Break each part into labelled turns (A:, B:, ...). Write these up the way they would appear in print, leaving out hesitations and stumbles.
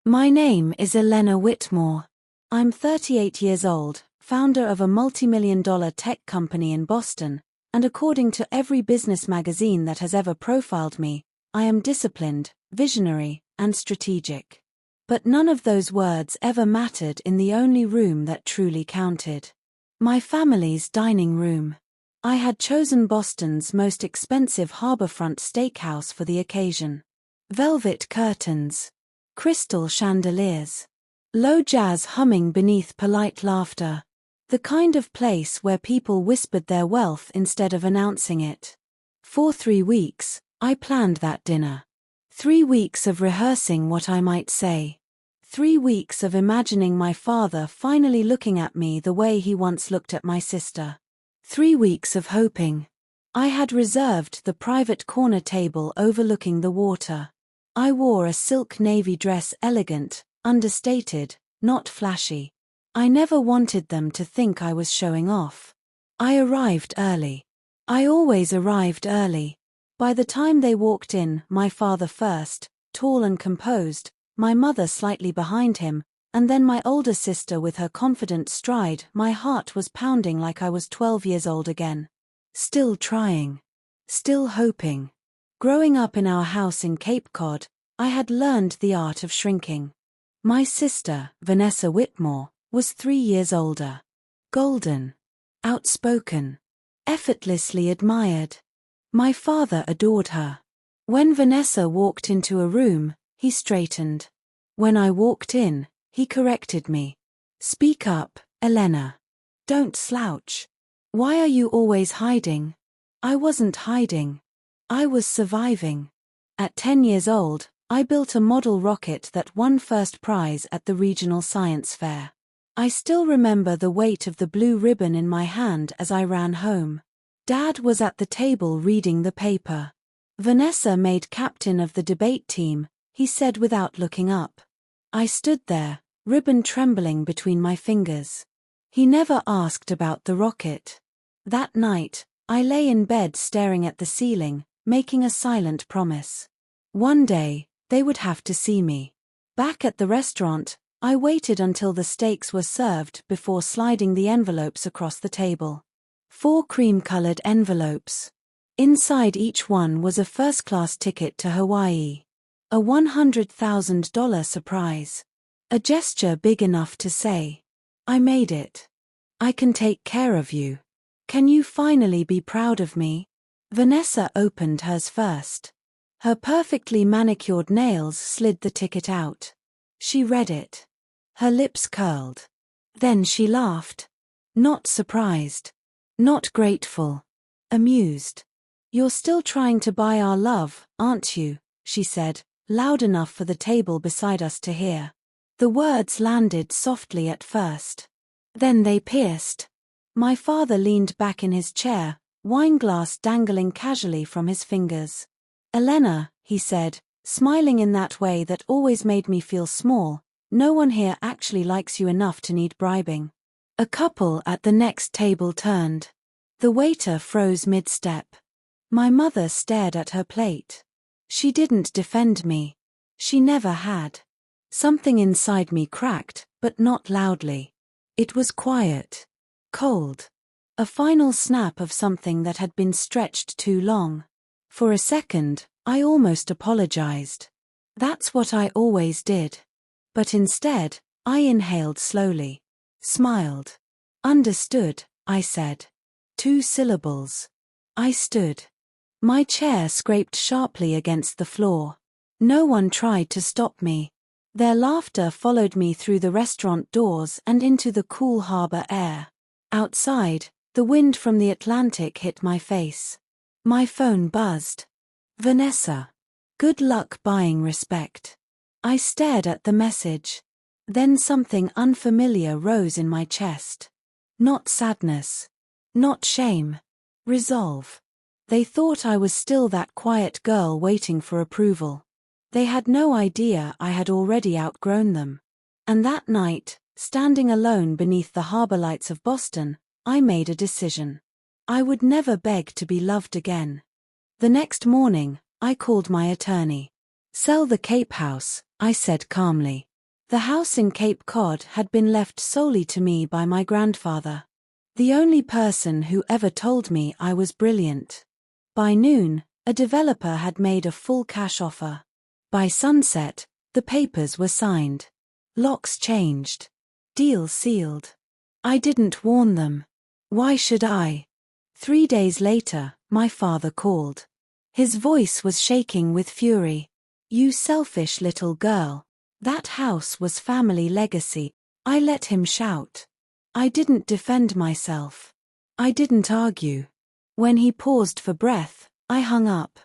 A: My name is Elena Whitmore. I'm 38 years old, founder of a multi-million-dollar tech company in Boston, and according to every business magazine that has ever profiled me, I am disciplined, visionary, and strategic. But none of those words ever mattered in the only room that truly counted. My family's dining room. I had chosen Boston's most expensive harborfront steakhouse for the occasion. Velvet curtains. Crystal chandeliers. Low jazz humming beneath polite laughter. The kind of place where people whispered their wealth instead of announcing it. For 3 weeks, I planned that dinner. 3 weeks of rehearsing what I might say. 3 weeks of imagining my father finally looking at me the way he once looked at my sister. 3 weeks of hoping. I had reserved the private corner table overlooking the water. I wore a silk navy dress, elegant, understated, not flashy. I never wanted them to think I was showing off. I arrived early. I always arrived early. By the time they walked in, my father first, tall and composed, my mother slightly behind him, and then my older sister with her confident stride, my heart was pounding like I was 12 years old again. Still trying. Still hoping. Growing up in our house in Cape Cod, I had learned the art of shrinking. My sister, Vanessa Whitmore, was 3 years older. Golden. Outspoken. Effortlessly admired. My father adored her. When Vanessa walked into a room, he straightened. When I walked in, he corrected me. Speak up, Elena. Don't slouch. Why are you always hiding? I wasn't hiding. I was surviving. At 10 years old, I built a model rocket that won first prize at the regional science fair. I still remember the weight of the blue ribbon in my hand as I ran home. Dad was at the table reading the paper. Vanessa made captain of the debate team, he said without looking up. I stood there, ribbon trembling between my fingers. He never asked about the rocket. That night, I lay in bed staring at the ceiling, making a silent promise. One day, they would have to see me. Back at the restaurant, I waited until the steaks were served before sliding the envelopes across the table. 4 cream-colored envelopes. Inside each one was a first-class ticket to Hawaii. A $100,000 surprise. A gesture big enough to say, I made it. I can take care of you. Can you finally be proud of me? Vanessa opened hers first. Her perfectly manicured nails slid the ticket out. She read it. Her lips curled. Then she laughed. Not surprised. Not grateful. Amused. You're still trying to buy our love, aren't you? She said, loud enough for the table beside us to hear. The words landed softly at first. Then they pierced. My father leaned back in his chair, wineglass dangling casually from his fingers. Elena, he said, smiling in that way that always made me feel small, no one here actually likes you enough to need bribing. A couple at the next table turned. The waiter froze mid-step. My mother stared at her plate. She didn't defend me. She never had. Something inside me cracked, but not loudly. It was quiet. Cold. A final snap of something that had been stretched too long. For a second, I almost apologized. That's what I always did. But instead, I inhaled slowly. Smiled. Understood, I said. 2 syllables. I stood. My chair scraped sharply against the floor. No one tried to stop me. Their laughter followed me through the restaurant doors and into the cool harbor air. Outside, the wind from the Atlantic hit my face. My phone buzzed. Vanessa. Good luck buying respect. I stared at the message. Then something unfamiliar rose in my chest. Not sadness. Not shame. Resolve. They thought I was still that quiet girl waiting for approval. They had no idea I had already outgrown them. And that night, standing alone beneath the harbor lights of Boston, I made a decision. I would never beg to be loved again. The next morning, I called my attorney. Sell the Cape House, I said calmly. The house in Cape Cod had been left solely to me by my grandfather, the only person who ever told me I was brilliant. By noon, a developer had made a full cash offer. By sunset, the papers were signed. Locks changed. Deal sealed. I didn't warn them. Why should I? 3 days later, my father called. His voice was shaking with fury. "You selfish little girl. That house was family legacy." I let him shout. I didn't defend myself. I didn't argue. When he paused for breath, I hung up.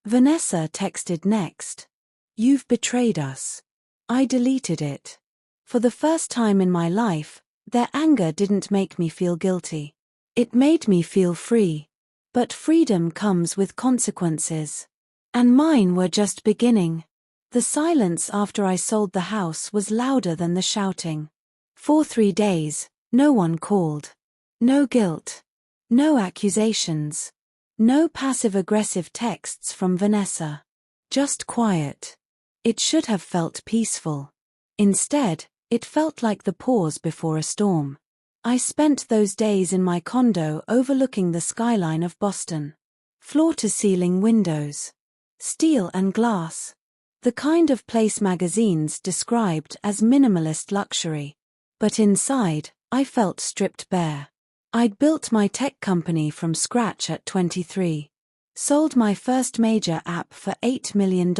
A: Vanessa texted next. "You've betrayed us." I deleted it. For the first time in my life, their anger didn't make me feel guilty. It made me feel free. But freedom comes with consequences. And mine were just beginning. The silence after I sold the house was louder than the shouting. For 3 days, no one called. No guilt. No accusations. No passive-aggressive texts from Vanessa. Just quiet. It should have felt peaceful. Instead, it felt like the pause before a storm. I spent those days in my condo overlooking the skyline of Boston. Floor-to-ceiling windows. Steel and glass. The kind of place magazines described as minimalist luxury. But inside, I felt stripped bare. I'd built my tech company from scratch at 23. Sold my first major app for $8 million.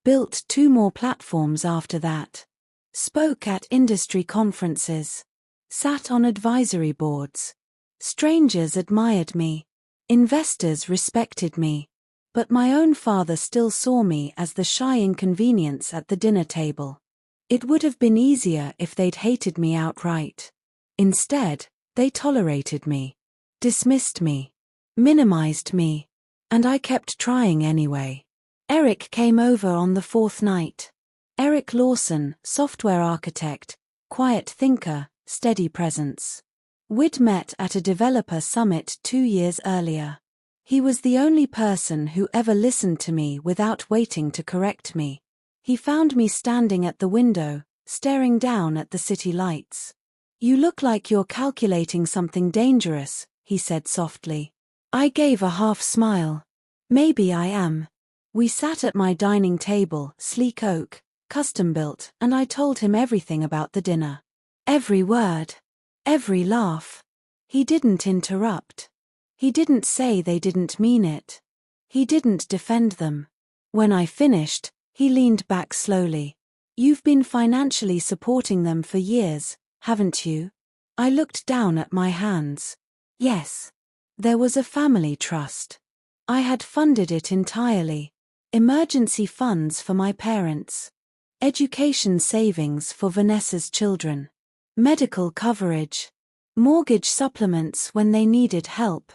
A: Built 2 more platforms after that. Spoke at industry conferences. Sat on advisory boards. Strangers admired me. Investors respected me. But my own father still saw me as the shy inconvenience at the dinner table. It would have been easier if they'd hated me outright. Instead, they tolerated me. Dismissed me. Minimized me. And I kept trying anyway. Eric came over on the 4th night. Eric Lawson, software architect, quiet thinker, steady presence. We'd met at a developer summit 2 years earlier. He was the only person who ever listened to me without waiting to correct me. He found me standing at the window, staring down at the city lights. "You look like you're calculating something dangerous," he said softly. I gave a half smile. "Maybe I am." We sat at my dining table, sleek oak, custom built, and I told him everything about the dinner. Every word. Every laugh. He didn't interrupt. He didn't say they didn't mean it. He didn't defend them. When I finished, he leaned back slowly. "You've been financially supporting them for years, haven't you?" I looked down at my hands. Yes. There was a family trust. I had funded it entirely. Emergency funds for my parents. Education savings for Vanessa's children. Medical coverage. Mortgage supplements when they needed help.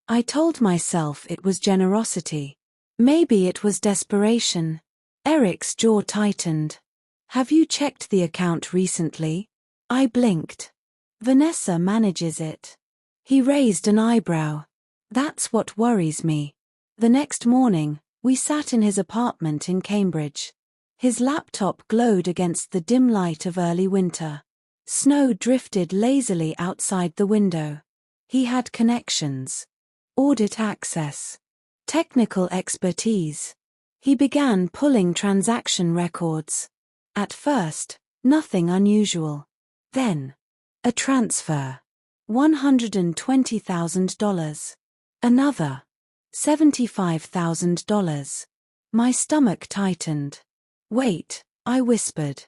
A: I told myself it was generosity. Maybe it was desperation. Eric's jaw tightened. "Have you checked the account recently?" I blinked. "Vanessa manages it." He raised an eyebrow. "That's what worries me." The next morning, we sat in his apartment in Cambridge. His laptop glowed against the dim light of early winter. Snow drifted lazily outside the window. He had connections. Audit access. Technical expertise. He began pulling transaction records. At first, nothing unusual. Then, a transfer. $120,000. Another. $75,000. My stomach tightened. "Wait," I whispered.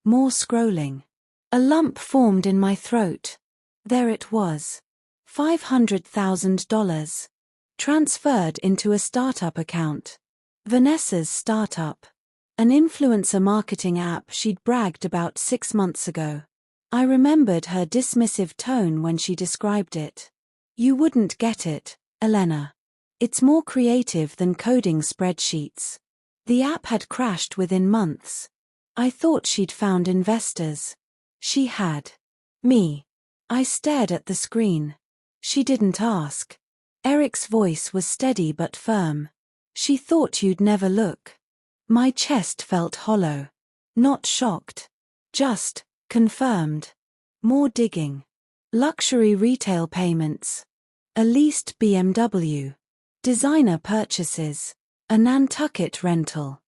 A: More scrolling. A lump formed in my throat. There it was. $500,000. Transferred into a startup account. Vanessa's startup. An influencer marketing app she'd bragged about 6 months ago. I remembered her dismissive tone when she described it. "You wouldn't get it, Elena. It's more creative than coding spreadsheets." The app had crashed within months. I thought she'd found investors. She had. Me. I stared at the screen. She didn't ask. Eric's voice was steady but firm. "She thought you'd never look." My chest felt hollow. Not shocked. Just, confirmed. More digging. Luxury retail payments. A leased BMW. Designer purchases. A Nantucket rental.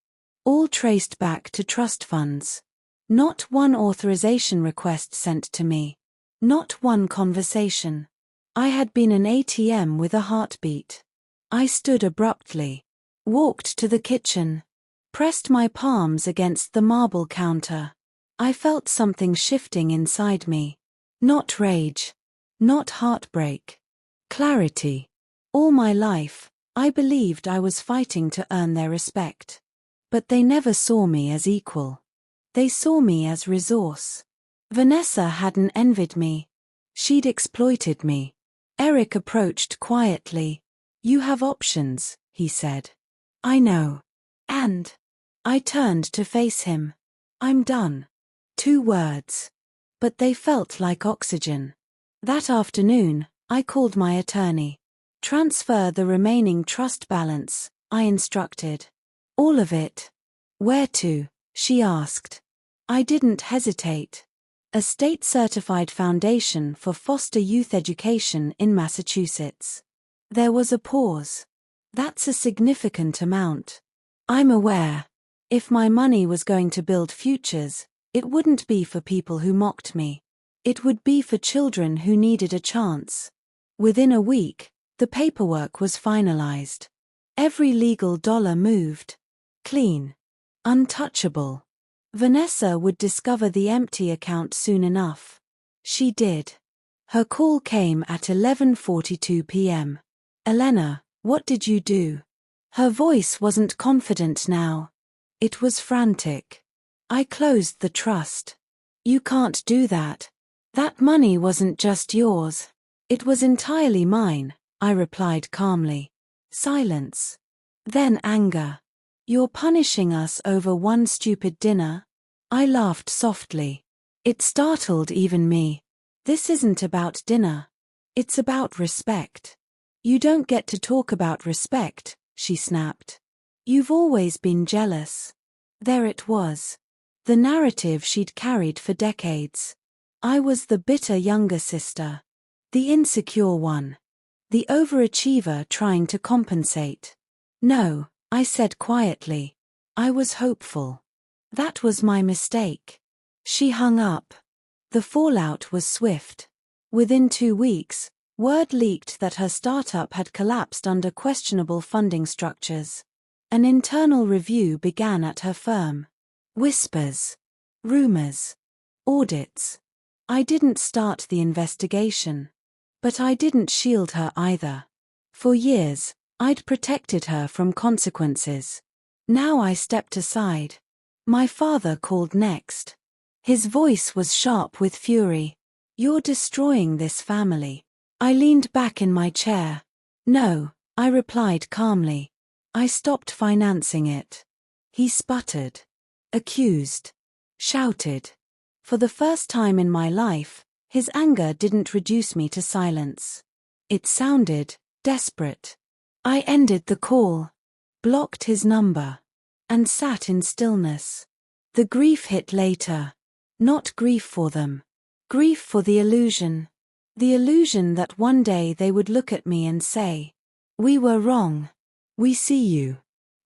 A: All traced back to trust funds. Not one authorization request sent to me. Not one conversation. I had been an ATM with a heartbeat. I stood abruptly. Walked to the kitchen. Pressed my palms against the marble counter. I felt something shifting inside me. Not rage. Not heartbreak. Clarity. All my life, I believed I was fighting to earn their respect. But they never saw me as equal. They saw me as resource. Vanessa hadn't envied me. She'd exploited me. Eric approached quietly. "You have options," he said. "I know." And I turned to face him. "I'm done." 2 words. But they felt like oxygen. That afternoon, I called my attorney. "Transfer the remaining trust balance," I instructed. "All of it." "Where to?" she asked. I didn't hesitate. A state-certified foundation for foster youth education in Massachusetts. There was a pause. "That's a significant amount." "I'm aware. If my money was going to build futures, it wouldn't be for people who mocked me. It would be for children who needed a chance." Within a week, the paperwork was finalized. Every legal dollar moved. Clean. Untouchable. Vanessa would discover the empty account soon enough. She did. Her call came at 11:42 p.m. "Elena, what did you do?" Her voice wasn't confident now. It was frantic. "I closed the trust." "You can't do that. That money wasn't just yours. It was entirely mine," I replied calmly. Silence. Then anger. "You're punishing us over one stupid dinner?" I laughed softly. It startled even me. "This isn't about dinner. It's about respect." "You don't get to talk about respect," she snapped. "You've always been jealous." There it was. The narrative she'd carried for decades. I was the bitter younger sister. The insecure one. The overachiever trying to compensate. "No," I said quietly. "I was hopeful. That was my mistake." She hung up. The fallout was swift. Within 2 weeks, word leaked that her startup had collapsed under questionable funding structures. An internal review began at her firm. Whispers. Rumors. Audits. I didn't start the investigation. But I didn't shield her either. For years, I'd protected her from consequences. Now I stepped aside. My father called next. His voice was sharp with fury. "You're destroying this family." I leaned back in my chair. "No," I replied calmly. "I stopped financing it." He sputtered. Accused. Shouted. For the first time in my life, his anger didn't reduce me to silence. It sounded desperate. I ended the call. Blocked his number. And sat in stillness. The grief hit later. Not grief for them. Grief for the illusion. The illusion that one day they would look at me and say, "We were wrong. We see you.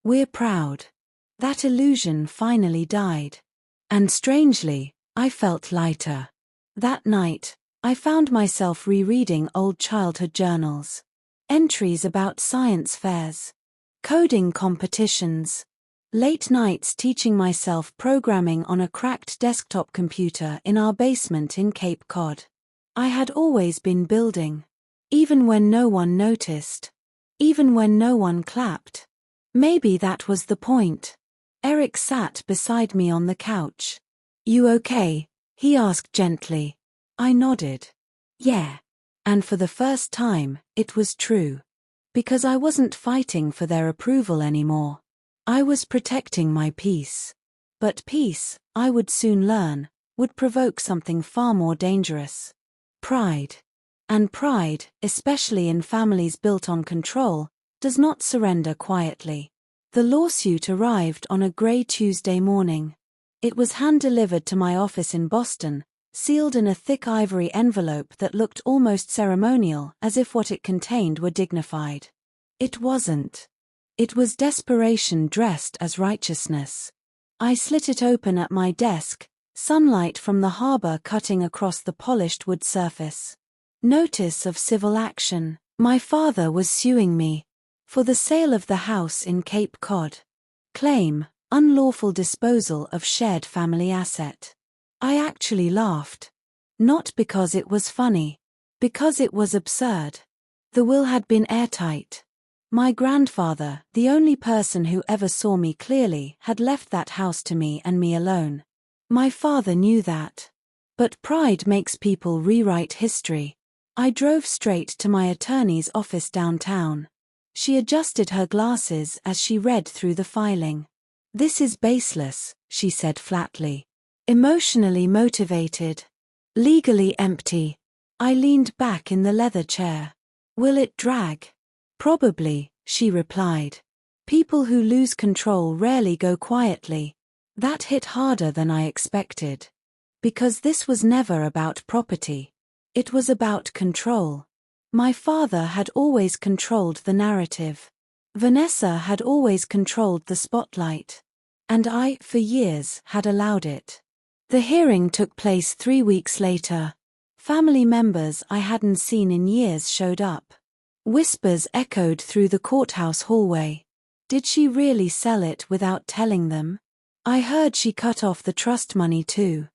A: We're proud." That illusion finally died. And strangely, I felt lighter. That night, I found myself rereading old childhood journals. Entries about science fairs. Coding competitions. Late nights teaching myself programming on a cracked desktop computer in our basement in Cape Cod. I had always been building. Even when no one noticed. Even when no one clapped. Maybe that was the point. Eric sat beside me on the couch. "You okay?" he asked gently. I nodded. "Yeah." And for the first time, it was true. Because I wasn't fighting for their approval anymore. I was protecting my peace. But peace, I would soon learn, would provoke something far more dangerous. Pride. And pride, especially in families built on control, does not surrender quietly. The lawsuit arrived on a grey Tuesday morning. It was hand-delivered to my office in Boston, sealed in a thick ivory envelope that looked almost ceremonial, as if what it contained were dignified. It wasn't. It was desperation dressed as righteousness. I slit it open at my desk, sunlight from the harbor cutting across the polished wood surface. Notice of civil action. My father was suing me for the sale of the house in Cape Cod. Claim, unlawful disposal of shared family asset. I actually laughed. Not because it was funny. Because it was absurd. The will had been airtight. My grandfather, the only person who ever saw me clearly, had left that house to me and me alone. My father knew that. But pride makes people rewrite history. I drove straight to my attorney's office downtown. She adjusted her glasses as she read through the filing. "This is baseless," she said flatly. "Emotionally motivated. Legally empty." I leaned back in the leather chair. "Will it drag?" "Probably," she replied. "People who lose control rarely go quietly." That hit harder than I expected. Because this was never about property. It was about control. My father had always controlled the narrative. Vanessa had always controlled the spotlight. And I, for years, had allowed it. The hearing took place 3 weeks later. Family members I hadn't seen in years showed up. Whispers echoed through the courthouse hallway. Did she really sell it without telling them? I heard she cut off the trust money too.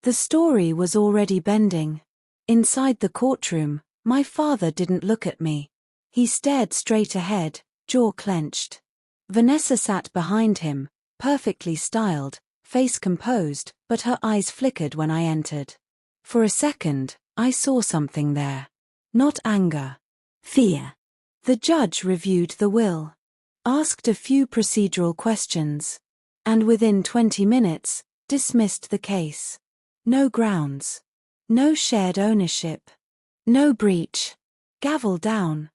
A: The story was already bending. Inside the courtroom, my father didn't look at me. He stared straight ahead, jaw clenched. Vanessa sat behind him, perfectly styled, face composed, but her eyes flickered when I entered. For a second, I saw something there. Not anger. Fear. The judge reviewed the will. Asked a few procedural questions. And within 20 minutes, dismissed the case. No grounds. No shared ownership. No breach. Gavel down.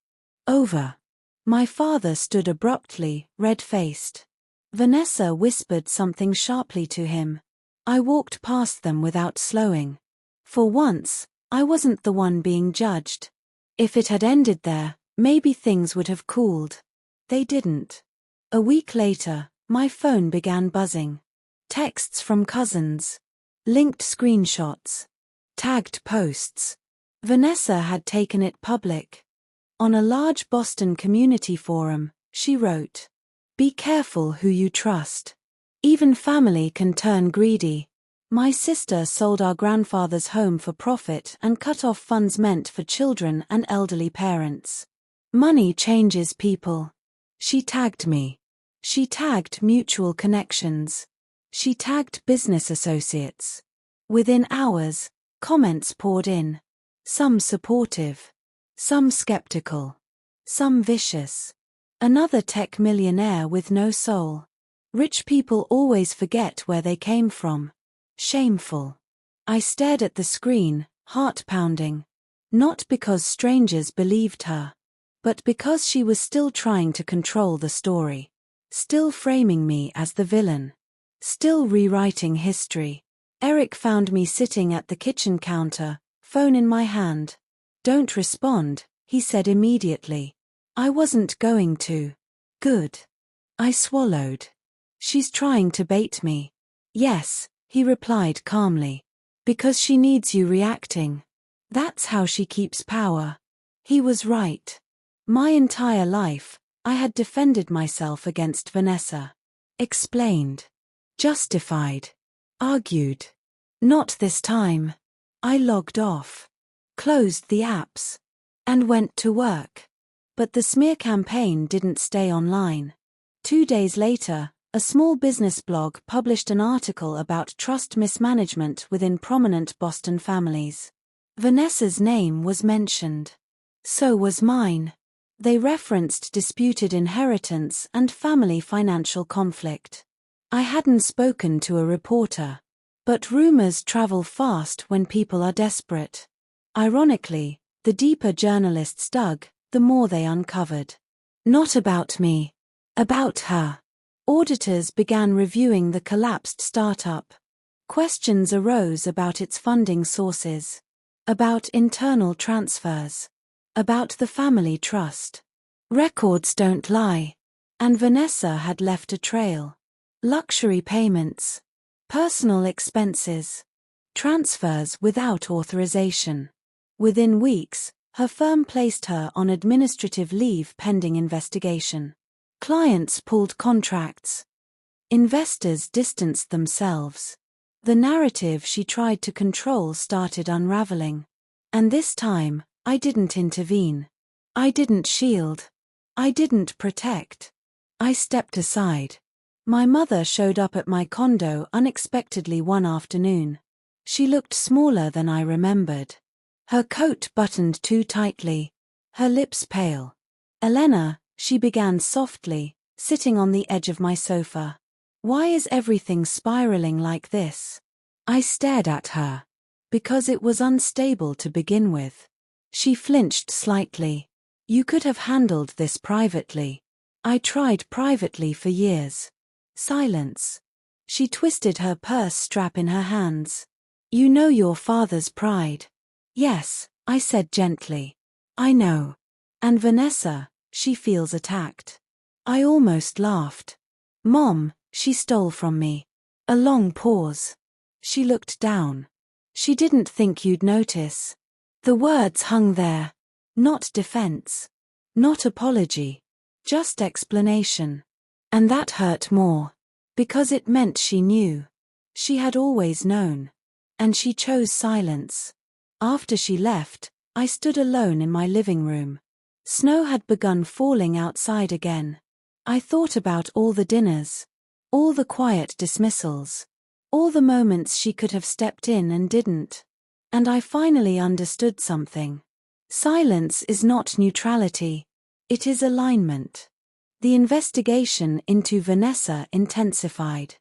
A: Over. My father stood abruptly, red-faced. Vanessa whispered something sharply to him. I walked past them without slowing. For once, I wasn't the one being judged. If it had ended there, maybe things would have cooled. They didn't. A week later, my phone began buzzing. Texts from cousins. Linked screenshots. Tagged posts. Vanessa had taken it public. On a large Boston community forum, she wrote, "Be careful who you trust. Even family can turn greedy. My sister sold our grandfather's home for profit and cut off funds meant for children and elderly parents. Money changes people." She tagged me. She tagged mutual connections. She tagged business associates. Within hours, comments poured in. Some supportive. Some skeptical. Some vicious. Another tech millionaire with no soul. Rich people always forget where they came from. Shameful. I stared at the screen, heart pounding. Not because strangers believed her. But because she was still trying to control the story. Still framing me as the villain. Still rewriting history. Eric found me sitting at the kitchen counter, phone in my hand. "Don't respond," he said immediately. I wasn't going to. Good. I swallowed. "She's trying to bait me." "Yes," he replied calmly. "Because she needs you reacting. That's how she keeps power." He was right. My entire life, I had defended myself against Vanessa. Explained. Justified. Argued. Not this time. I logged off. Closed the apps. And went to work. But the smear campaign didn't stay online. 2 days later, a small business blog published an article about trust mismanagement within prominent Boston families. Vanessa's name was mentioned. So was mine. They referenced disputed inheritance and family financial conflict. I hadn't spoken to a reporter. But rumors travel fast when people are desperate. Ironically, the deeper journalists dug, the more they uncovered. Not about me. About her. Auditors began reviewing the collapsed startup. Questions arose about its funding sources, about internal transfers, about the family trust. Records don't lie. And Vanessa had left a trail. Luxury payments, personal expenses, transfers without authorization. Within weeks, her firm placed her on administrative leave pending investigation. Clients pulled contracts. Investors distanced themselves. The narrative she tried to control started unraveling. And this time, I didn't intervene. I didn't shield. I didn't protect. I stepped aside. My mother showed up at my condo unexpectedly one afternoon. She looked smaller than I remembered. Her coat buttoned too tightly, her lips pale. "Elena," she began softly, sitting on the edge of my sofa. "Why is everything spiraling like this?" I stared at her. Because it was unstable to begin with. She flinched slightly. "You could have handled this privately." "I tried privately for years." Silence. She twisted her purse strap in her hands. "You know your father's pride." "Yes," I said gently. "I know. And Vanessa, she feels attacked." I almost laughed. "Mom," she stole from me. A long pause. She looked down. "She didn't think you'd notice." The words hung there. Not defense. Not apology. Just explanation. And that hurt more. Because it meant she knew. She had always known. And she chose silence. After she left, I stood alone in my living room. Snow had begun falling outside again. I thought about all the dinners. All the quiet dismissals. All the moments she could have stepped in and didn't. And I finally understood something. Silence is not neutrality. It is alignment. The investigation into Vanessa intensified.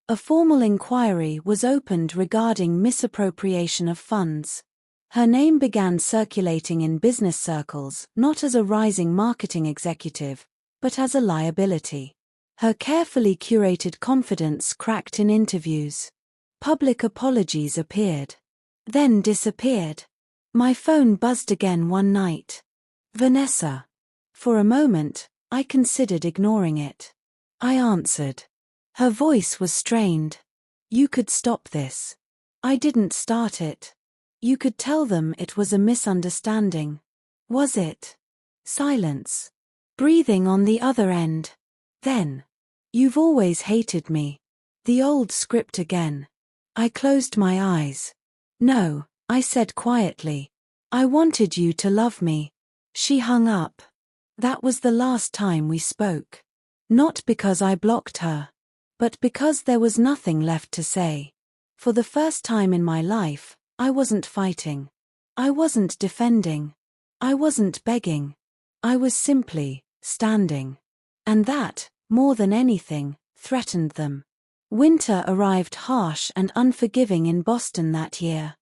A: A formal inquiry was opened regarding misappropriation of funds. Her name began circulating in business circles not as a rising marketing executive, but as a liability. Her carefully curated confidence cracked in interviews. Public apologies appeared. Then disappeared. My phone buzzed again one night. "Vanessa." For a moment, I considered ignoring it. I answered. Her voice was strained. "You could stop this." "I didn't start it." "You could tell them it was a misunderstanding." "Was it?" Silence. Breathing on the other end. Then. "You've always hated me." The old script again. I closed my eyes. "No," I said quietly. "I wanted you to love me." She hung up. That was the last time we spoke. Not because I blocked her, but because there was nothing left to say. For the first time in my life, I wasn't fighting. I wasn't defending. I wasn't begging. I was simply standing. And that, more than anything, threatened them. Winter arrived harsh and unforgiving in Boston that year.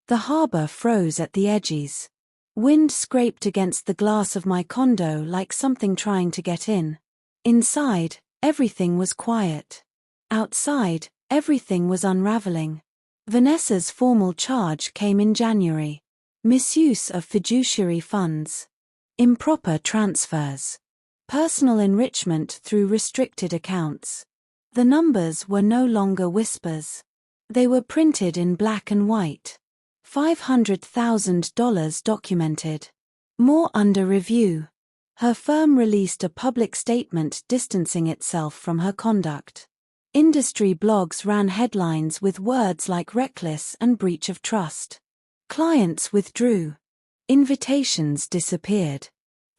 A: The harbor froze at the edges. Wind scraped against the glass of my condo like something trying to get in. Inside, everything was quiet. Outside, everything was unraveling. Vanessa's formal charge came in January. Misuse of fiduciary funds. Improper transfers. Personal enrichment through restricted accounts. The numbers were no longer whispers. They were printed in black and white. $500,000 documented. More under review. Her firm released a public statement distancing itself from her conduct. Industry blogs ran headlines with words like reckless and breach of trust. Clients withdrew. Invitations disappeared.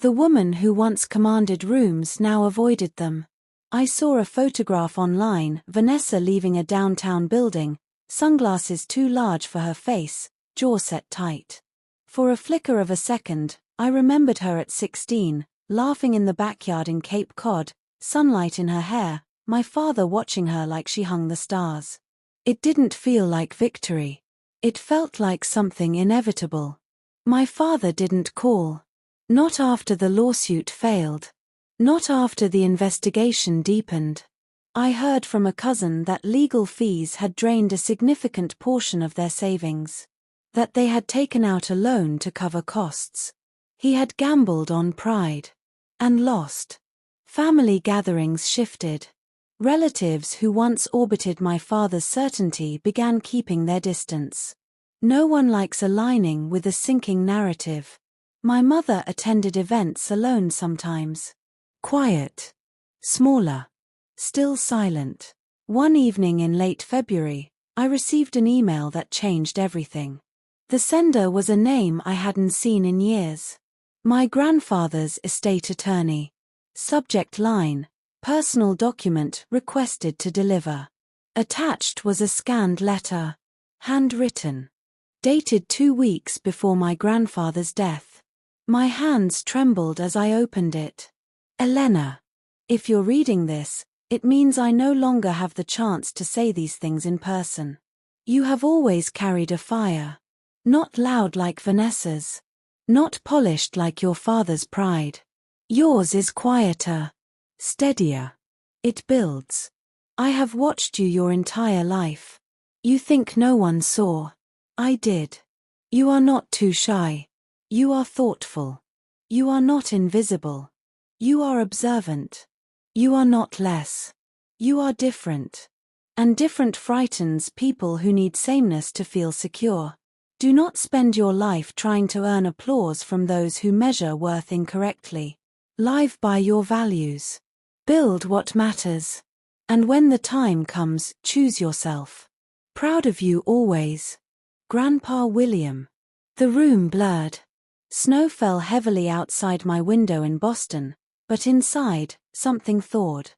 A: The woman who once commanded rooms now avoided them. I saw a photograph online, Vanessa leaving a downtown building, sunglasses too large for her face, jaw set tight. For a flicker of a second, I remembered her at 16, laughing in the backyard in Cape Cod, sunlight in her hair, my father watching her like she hung the stars. It didn't feel like victory. It felt like something inevitable. My father didn't call. Not after the lawsuit failed. Not after the investigation deepened. I heard from a cousin that legal fees had drained a significant portion of their savings. That they had taken out a loan to cover costs. He had gambled on pride. And lost. Family gatherings shifted. Relatives who once orbited my father's certainty began keeping their distance. No one likes aligning with a sinking narrative. My mother attended events alone sometimes. Quiet. Smaller. Still silent. One evening in late February, I received an email that changed everything. The sender was a name I hadn't seen in years. My grandfather's estate attorney. Subject line: personal document requested to deliver. Attached was a scanned letter. Handwritten. Dated 2 weeks before my grandfather's death. My hands trembled as I opened it. Elena. If you're reading this, it means I no longer have the chance to say these things in person. You have always carried a fire. Not loud like Vanessa's. Not polished like your father's pride. Yours is quieter. Steadier. It builds. I have watched you your entire life. You think no one saw. I did. You are not too shy. You are thoughtful. You are not invisible. You are observant. You are not less. You are different. And different frightens people who need sameness to feel secure. Do not spend your life trying to earn applause from those who measure worth incorrectly. Live by your values. Build what matters. And when the time comes, choose yourself. Proud of you always. Grandpa William. The room blurred. Snow fell heavily outside my window in Boston, but inside, something thawed.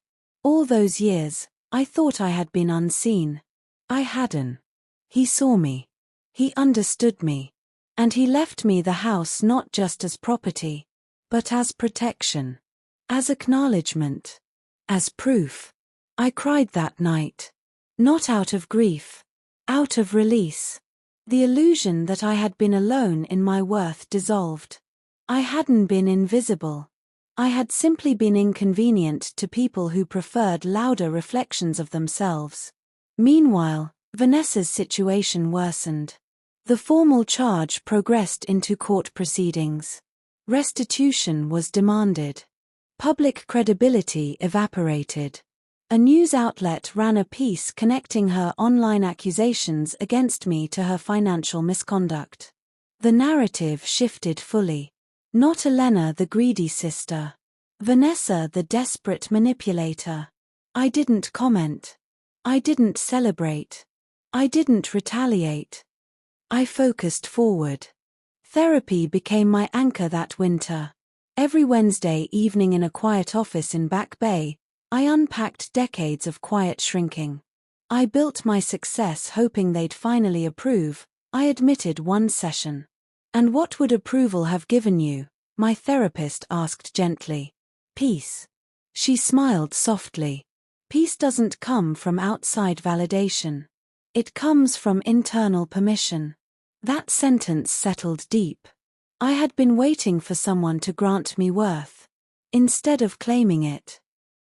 A: All those years, I thought I had been unseen. I hadn't. He saw me. He understood me. And he left me the house not just as property, but as protection. As acknowledgement. As proof. I cried that night. Not out of grief. Out of release. The illusion that I had been alone in my worth dissolved. I hadn't been invisible. I had simply been inconvenient to people who preferred louder reflections of themselves. Meanwhile, Vanessa's situation worsened. The formal charge progressed into court proceedings. Restitution was demanded. Public credibility evaporated. A news outlet ran a piece connecting her online accusations against me to her financial misconduct. The narrative shifted fully. Not Elena the greedy sister. Vanessa the desperate manipulator. I didn't comment. I didn't celebrate. I didn't retaliate. I focused forward. Therapy became my anchor that winter. Every Wednesday evening in a quiet office in Back Bay, I unpacked decades of quiet shrinking. I built my success hoping they'd finally approve. I admitted one session. And what would approval have given you? My therapist asked gently. Peace. She smiled softly. Peace doesn't come from outside validation. It comes from internal permission. That sentence settled deep. I had been waiting for someone to grant me worth. Instead of claiming it.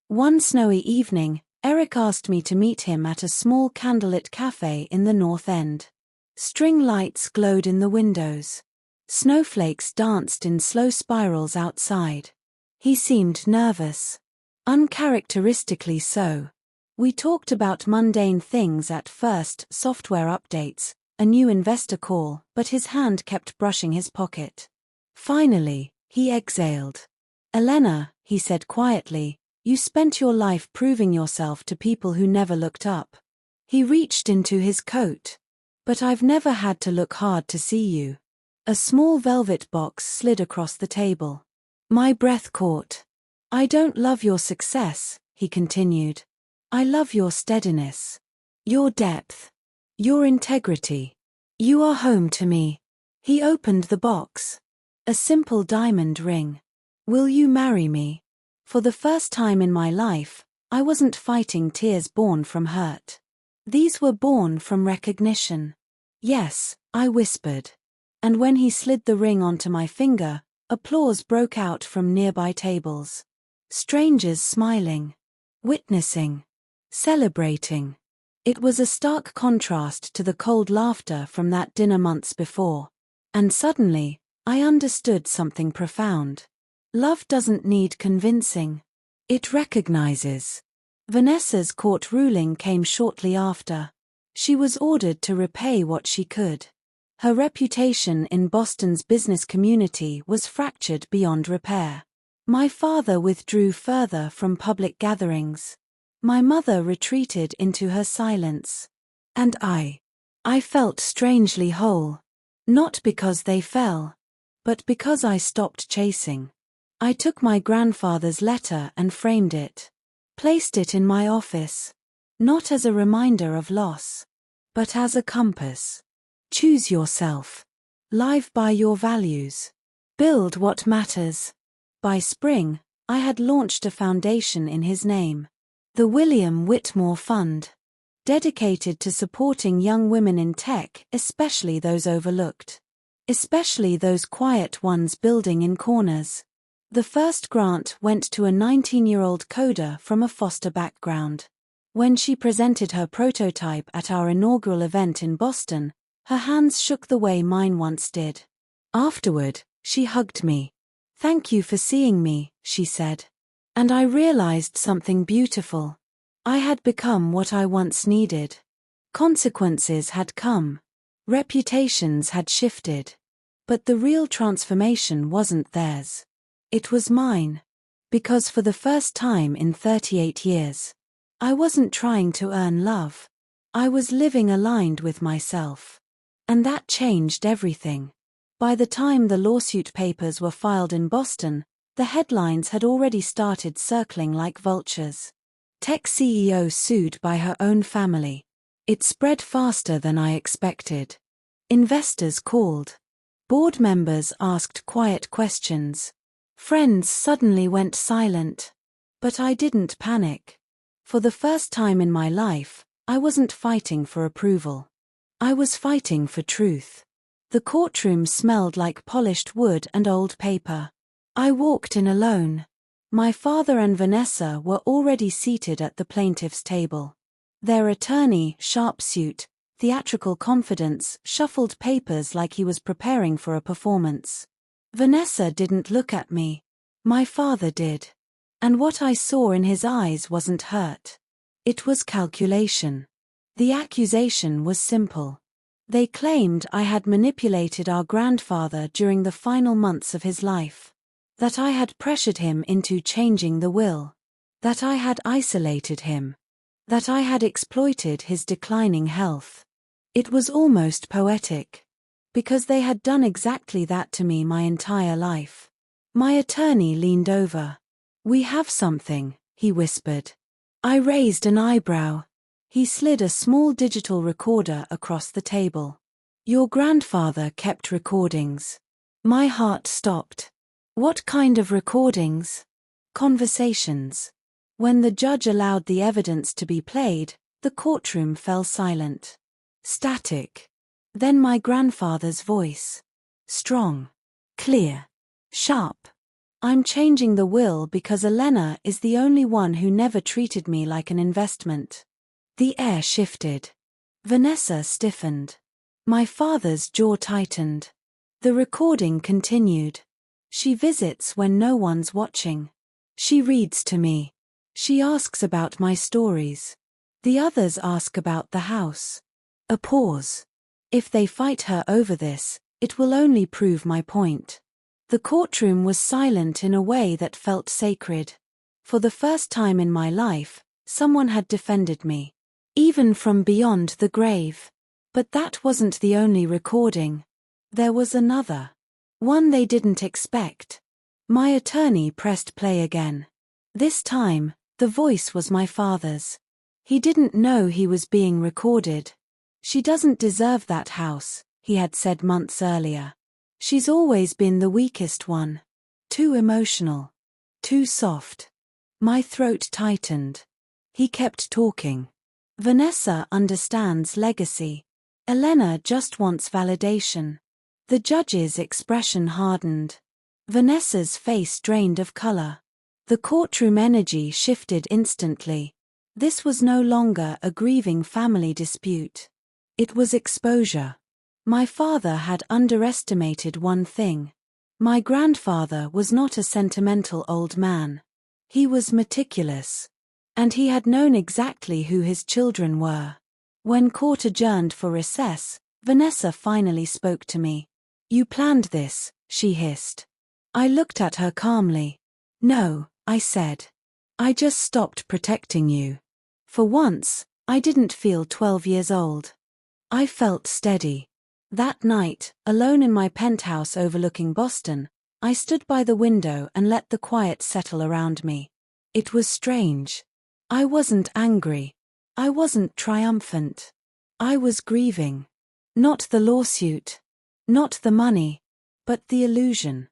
A: One snowy evening, Eric asked me to meet him at a small candlelit cafe in the North End. String lights glowed in the windows. Snowflakes danced in slow spirals outside. He seemed nervous. Uncharacteristically so. We talked about mundane things at first, software updates, a new investor call, but his hand kept brushing his pocket. Finally, he exhaled. Elena, he said quietly, you spent your life proving yourself to people who never looked up. He reached into his coat. But I've never had to look hard to see you. A small velvet box slid across the table. My breath caught. I don't love your success, he continued. I love your steadiness. Your depth. Your integrity. You are home to me. He opened the box. A simple diamond ring. Will you marry me? For the first time in my life, I wasn't fighting tears born from hurt. These were born from recognition. Yes, I whispered. And when he slid the ring onto my finger, applause broke out from nearby tables. Strangers smiling. Witnessing. celebrating. It was a stark contrast to the cold laughter from that dinner months before. And suddenly, I understood something profound. Love doesn't need convincing. It recognizes. Vanessa's court ruling came shortly after. She was ordered to repay what she could. Her reputation in Boston's business community was fractured beyond repair. My father withdrew further from public gatherings. My mother retreated into her silence. And I felt strangely whole. Not because they fell, but because I stopped chasing. I took my grandfather's letter and framed it. Placed it in my office. Not as a reminder of loss, but as a compass. Choose yourself. Live by your values. Build what matters. By spring, I had launched a foundation in his name. The William Whitmore Fund. Dedicated to supporting young women in tech, especially those overlooked. Especially those quiet ones building in corners. The first grant went to a 19-year-old coder from a foster background. When she presented her prototype at our inaugural event in Boston, her hands shook the way mine once did. Afterward, she hugged me. "Thank you for seeing me," she said. And I realized something beautiful. I had become what I once needed. Consequences had come. Reputations had shifted. But the real transformation wasn't theirs. It was mine. Because for the first time in 38 years, I wasn't trying to earn love. I was living aligned with myself. And that changed everything. By the time the lawsuit papers were filed in Boston, the headlines had already started circling like vultures. Tech CEO sued by her own family. It spread faster than I expected. Investors called. Board members asked quiet questions. Friends suddenly went silent. But I didn't panic. For the first time in my life, I wasn't fighting for approval. I was fighting for truth. The courtroom smelled like polished wood and old paper. I walked in alone. My father and Vanessa were already seated at the plaintiff's table. Their attorney, sharp suit, theatrical confidence, shuffled papers like he was preparing for a performance. Vanessa didn't look at me. My father did. And what I saw in his eyes wasn't hurt. It was calculation. The accusation was simple. They claimed I had manipulated our grandfather during the final months of his life. That I had pressured him into changing the will. That I had isolated him. That I had exploited his declining health. It was almost poetic. Because they had done exactly that to me my entire life. My attorney leaned over. "We have something," he whispered. I raised an eyebrow. He slid a small digital recorder across the table. "Your grandfather kept recordings." My heart stopped. What kind of recordings? Conversations. When the judge allowed the evidence to be played, the courtroom fell silent. Static. Then my grandfather's voice. Strong. Clear. Sharp. "I'm changing the will because Elena is the only one who never treated me like an investment." The air shifted. Vanessa stiffened. My father's jaw tightened. The recording continued. "She visits when no one's watching. She reads to me. She asks about my stories. The others ask about the house." A pause. "If they fight her over this, it will only prove my point." The courtroom was silent in a way that felt sacred. For the first time in my life, someone had defended me. Even from beyond the grave. But that wasn't the only recording. There was another. One they didn't expect. My attorney pressed play again. This time, the voice was my father's. He didn't know he was being recorded. "She doesn't deserve that house," he had said months earlier. "She's always been the weakest one. Too emotional. Too soft." My throat tightened. He kept talking. "Vanessa understands legacy. Elena just wants validation." The judge's expression hardened. Vanessa's face drained of color. The courtroom energy shifted instantly. This was no longer a grieving family dispute. It was exposure. My father had underestimated one thing. My grandfather was not a sentimental old man. He was meticulous. And he had known exactly who his children were. When court adjourned for recess, Vanessa finally spoke to me. "You planned this," she hissed. I looked at her calmly. "No," I said. "I just stopped protecting you." For once, I didn't feel 12 years old. I felt steady. That night, alone in my penthouse overlooking Boston, I stood by the window and let the quiet settle around me. It was strange. I wasn't angry. I wasn't triumphant. I was grieving. Not the lawsuit. Not the money. But the illusion.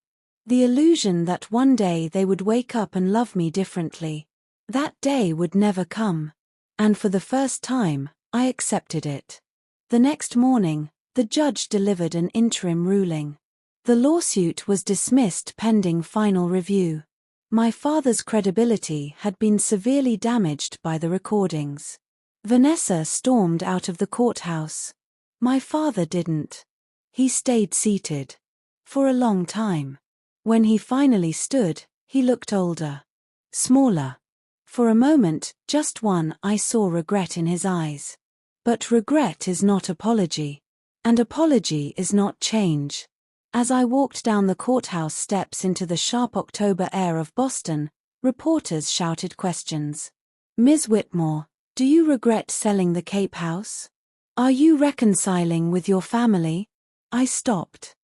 A: The illusion that one day they would wake up and love me differently. That day would never come. And for the first time, I accepted it. The next morning, the judge delivered an interim ruling. The lawsuit was dismissed pending final review. My father's credibility had been severely damaged by the recordings. Vanessa stormed out of the courthouse. My father didn't. He stayed seated. For a long time. When he finally stood, he looked older. Smaller. For a moment, just one, I saw regret in his eyes. But regret is not apology. And apology is not change. As I walked down the courthouse steps into the sharp October air of Boston, reporters shouted questions. "Ms. Whitmore, do you regret selling the Cape House? Are you reconciling with your family?" I stopped.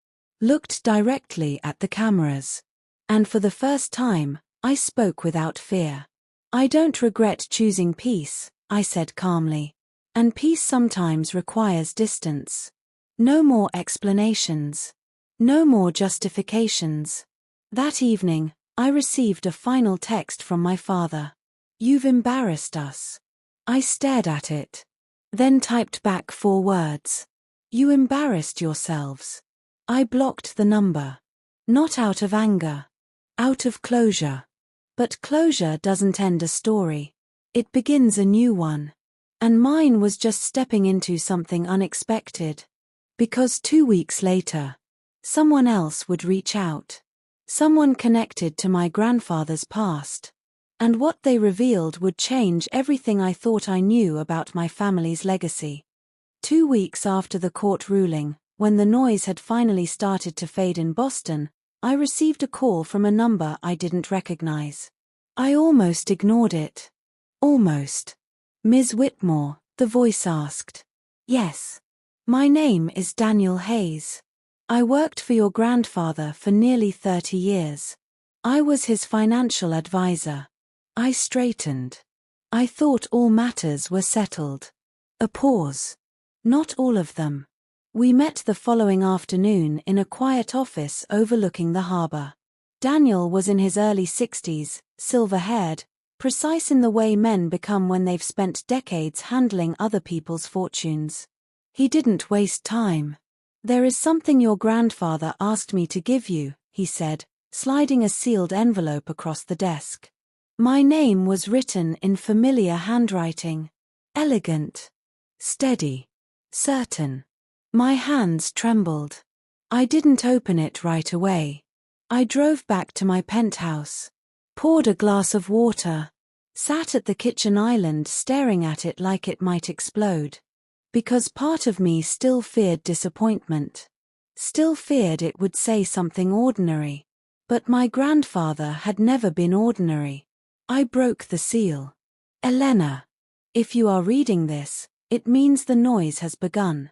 A: Looked directly at the cameras. And for the first time, I spoke without fear. "I don't regret choosing peace," I said calmly. "And peace sometimes requires distance. No more explanations. No more justifications." That evening, I received a final text from my father. "You've embarrassed us." I stared at it. Then typed back 4 words. "You embarrassed yourselves." I blocked the number. Not out of anger. Out of closure. But closure doesn't end a story. It begins a new one. And mine was just stepping into something unexpected. Because 2 weeks later, someone else would reach out. Someone connected to my grandfather's past. And what they revealed would change everything I thought I knew about my family's legacy. 2 weeks after the court ruling, when the noise had finally started to fade in Boston, I received a call from a number I didn't recognize. I almost ignored it. Almost. "Ms. Whitmore," the voice asked. "Yes. My name is Daniel Hayes. I worked for your grandfather for nearly 30 years. I was his financial advisor." I straightened. I thought all matters were settled. A pause. Not all of them. We met the following afternoon in a quiet office overlooking the harbor. Daniel was in his early 60s, silver-haired, precise in the way men become when they've spent decades handling other people's fortunes. He didn't waste time. "There is something your grandfather asked me to give you," he said, sliding a sealed envelope across the desk. My name was written in familiar handwriting. Elegant. Steady. Certain. My hands trembled. I didn't open it right away. I drove back to my penthouse. Poured a glass of water. Sat at the kitchen island staring at it like it might explode. Because part of me still feared disappointment. Still feared it would say something ordinary. But my grandfather had never been ordinary. I broke the seal. "Elena, if you are reading this, it means the noise has begun."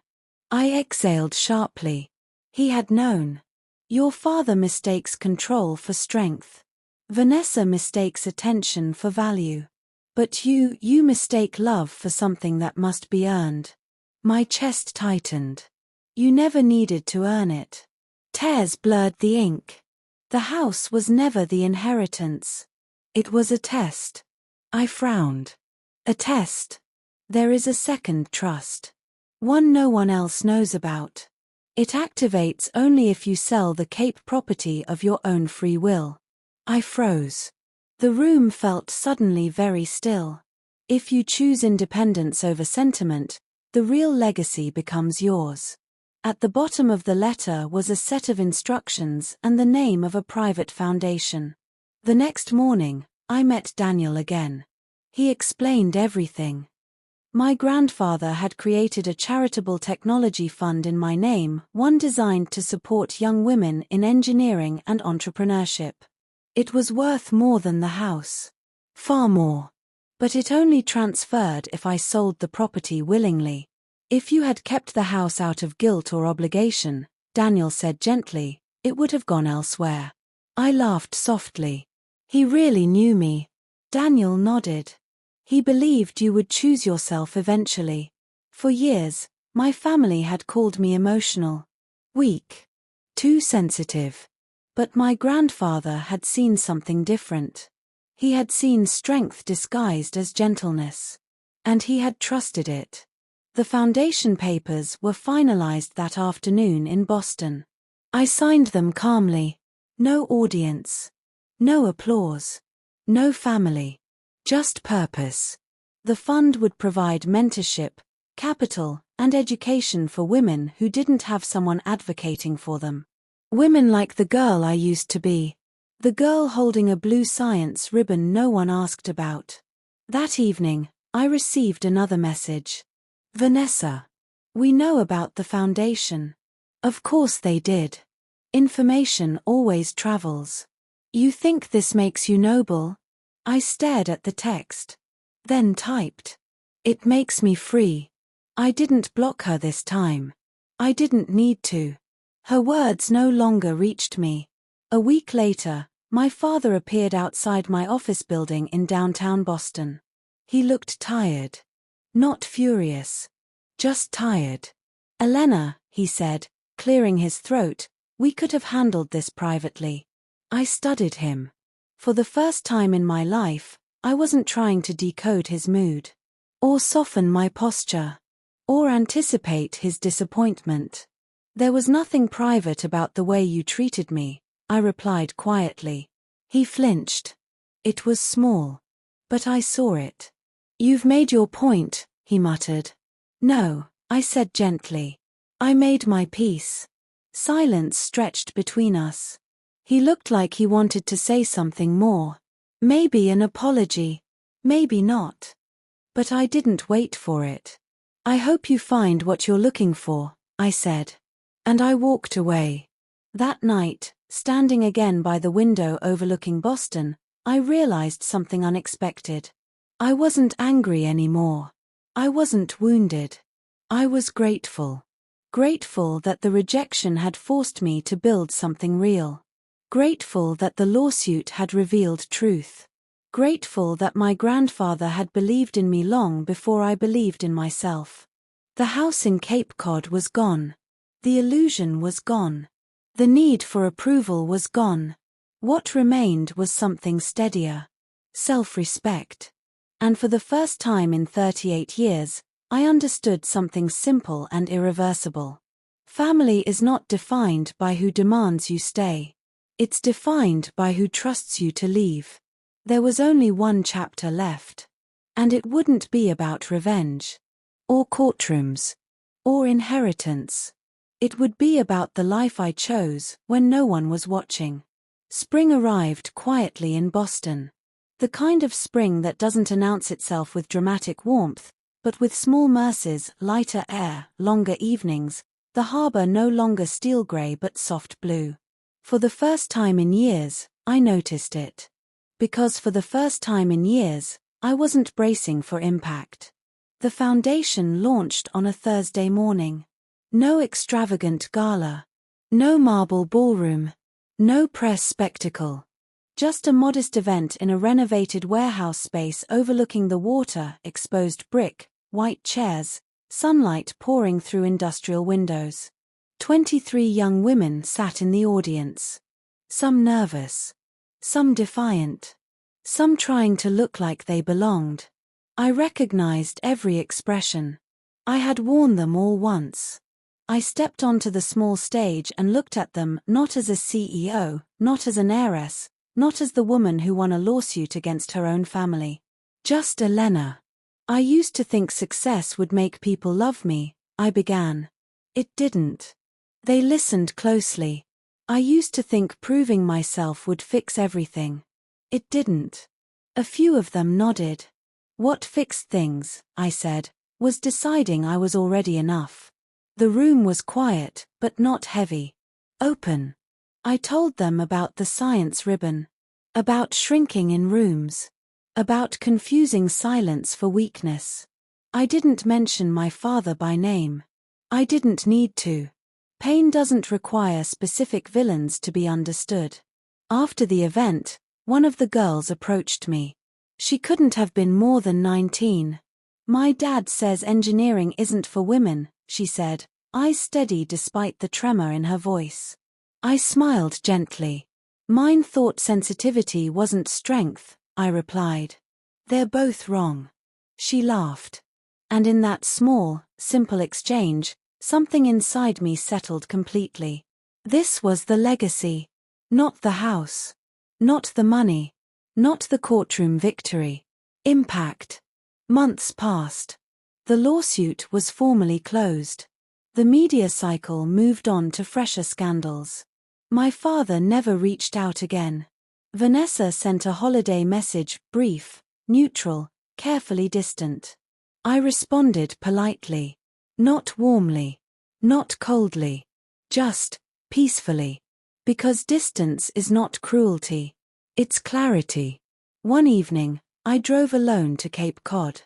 A: I exhaled sharply. He had known. "Your father mistakes control for strength. Vanessa mistakes attention for value. But you mistake love for something that must be earned." My chest tightened. "You never needed to earn it." Tears blurred the ink. The house was never the inheritance. It was a test. I frowned. A test. There is a second trust. One no one else knows about. It activates only if you sell the Cape property of your own free will. I froze. The room felt suddenly very still. If you choose independence over sentiment, the real legacy becomes yours. At the bottom of the letter was a set of instructions and the name of a private foundation. The next morning, I met Daniel again. He explained everything. My grandfather had created a charitable technology fund in my name, one designed to support young women in engineering and entrepreneurship. It was worth more than the house. Far more. But it only transferred if I sold the property willingly. If you had kept the house out of guilt or obligation, Daniel said gently, it would have gone elsewhere. I laughed softly. He really knew me. Daniel nodded. He believed you would choose yourself eventually. For years, my family had called me emotional, weak, too sensitive. But my grandfather had seen something different. He had seen strength disguised as gentleness. And he had trusted it. The foundation papers were finalized that afternoon in Boston. I signed them calmly. No audience. No applause. No family. Just purpose. The fund would provide mentorship, capital, and education for women who didn't have someone advocating for them. Women like the girl I used to be. The girl holding a blue science ribbon no one asked about. That evening, I received another message. Vanessa. We know about the foundation. Of course they did. Information always travels. You think this makes you noble? I stared at the text. Then typed. It makes me free. I didn't block her this time. I didn't need to. Her words no longer reached me. A week later, my father appeared outside my office building in downtown Boston. He looked tired. Not furious. Just tired. Elena, he said, clearing his throat, we could have handled this privately. I studied him. For the first time in my life, I wasn't trying to decode his mood. Or soften my posture. Or anticipate his disappointment. There was nothing private about the way you treated me, I replied quietly. He flinched. It was small. But I saw it. You've made your point, he muttered. No, I said gently. I made my peace. Silence stretched between us. He looked like he wanted to say something more. Maybe an apology. Maybe not. But I didn't wait for it. I hope you find what you're looking for, I said. And I walked away. That night, standing again by the window overlooking Boston, I realized something unexpected. I wasn't angry anymore. I wasn't wounded. I was grateful. Grateful that the rejection had forced me to build something real. Grateful that the lawsuit had revealed truth. Grateful that my grandfather had believed in me long before I believed in myself. The house in Cape Cod was gone. The illusion was gone. The need for approval was gone. What remained was something steadier. Self-respect. And for the first time in 38 years, I understood something simple and irreversible. Family is not defined by who demands you stay. It's defined by who trusts you to leave. There was only one chapter left. And it wouldn't be about revenge. Or courtrooms. Or inheritance. It would be about the life I chose when no one was watching. Spring arrived quietly in Boston. The kind of spring that doesn't announce itself with dramatic warmth, but with small mercies, lighter air, longer evenings, the harbor no longer steel gray but soft blue. For the first time in years, I noticed it. Because for the first time in years, I wasn't bracing for impact. The foundation launched on a Thursday morning. No extravagant gala. No marble ballroom. No press spectacle. Just a modest event in a renovated warehouse space overlooking the water, exposed brick, white chairs, sunlight pouring through industrial windows. 23 young women sat in the audience. Some nervous. Some defiant. Some trying to look like they belonged. I recognized every expression. I had worn them all once. I stepped onto the small stage and looked at them not as a CEO, not as an heiress, not as the woman who won a lawsuit against her own family. Just Elena. I used to think success would make people love me, I began. It didn't. They listened closely. I used to think proving myself would fix everything. It didn't. A few of them nodded. What fixed things, I said, was deciding I was already enough. The room was quiet, but not heavy. Open. I told them about the science ribbon. About shrinking in rooms. About confusing silence for weakness. I didn't mention my father by name. I didn't need to. Pain doesn't require specific villains to be understood. After the event, one of the girls approached me. She couldn't have been more than 19. My dad says engineering isn't for women, she said, eyes steady despite the tremor in her voice. I smiled gently. Mine thought sensitivity wasn't strength, I replied. They're both wrong. She laughed. And in that small, simple exchange, something inside me settled completely. This was the legacy. Not the house. Not the money. Not the courtroom victory. Impact. Months passed. The lawsuit was formally closed. The media cycle moved on to fresher scandals. My father never reached out again. Vanessa sent a holiday message, brief, neutral, carefully distant. I responded politely. Not warmly. Not coldly. Just, peacefully. Because distance is not cruelty. It's clarity. One evening, I drove alone to Cape Cod.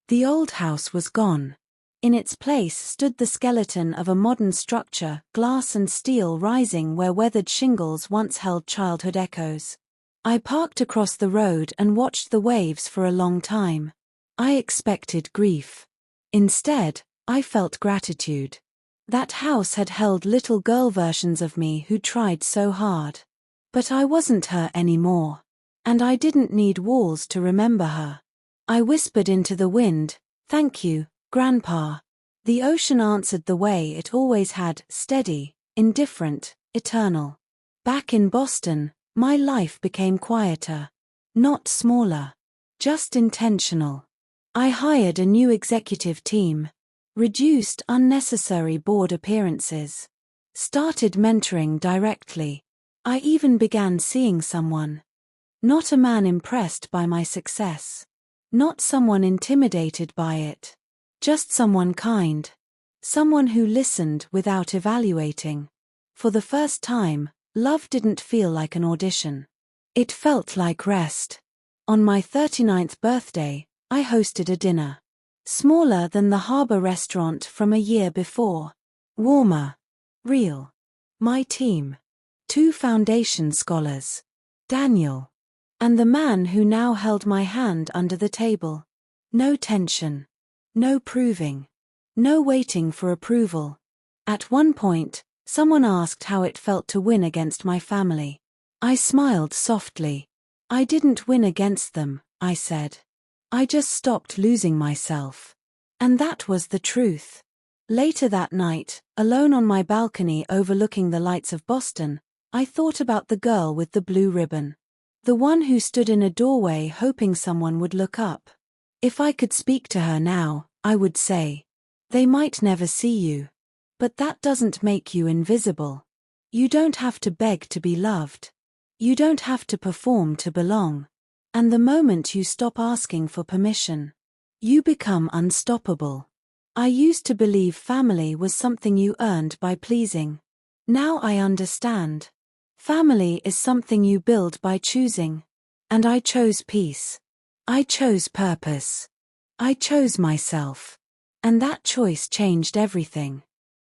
A: The old house was gone. In its place stood the skeleton of a modern structure, glass and steel rising where weathered shingles once held childhood echoes. I parked across the road and watched the waves for a long time. I expected grief. Instead, I felt gratitude. That house had held little girl versions of me who tried so hard. But I wasn't her anymore. And I didn't need walls to remember her. I whispered into the wind, "Thank you, Grandpa." The ocean answered the way it always had, steady, indifferent, eternal. Back in Boston, my life became quieter. Not smaller. Just intentional. I hired a new executive team. Reduced unnecessary board appearances. Started mentoring directly. I even began seeing someone. Not a man impressed by my success. Not someone intimidated by it. Just someone kind. Someone who listened without evaluating. For the first time, love didn't feel like an audition. It felt like rest. On my 39th birthday, I hosted a dinner. Smaller than the harbor restaurant from a year before. Warmer. Real. My team. 2 foundation scholars. Daniel. And the man who now held my hand under the table. No tension. No proving. No waiting for approval. At one point, someone asked how it felt to win against my family. I smiled softly. I didn't win against them, I said. I just stopped losing myself. And that was the truth. Later that night, alone on my balcony overlooking the lights of Boston, I thought about the girl with the blue ribbon. The one who stood in a doorway hoping someone would look up. If I could speak to her now, I would say, "They might never see you. But that doesn't make you invisible. You don't have to beg to be loved. You don't have to perform to belong. And the moment you stop asking for permission, you become unstoppable." I used to believe family was something you earned by pleasing. Now I understand. Family is something you build by choosing. And I chose peace. I chose purpose. I chose myself. And that choice changed everything.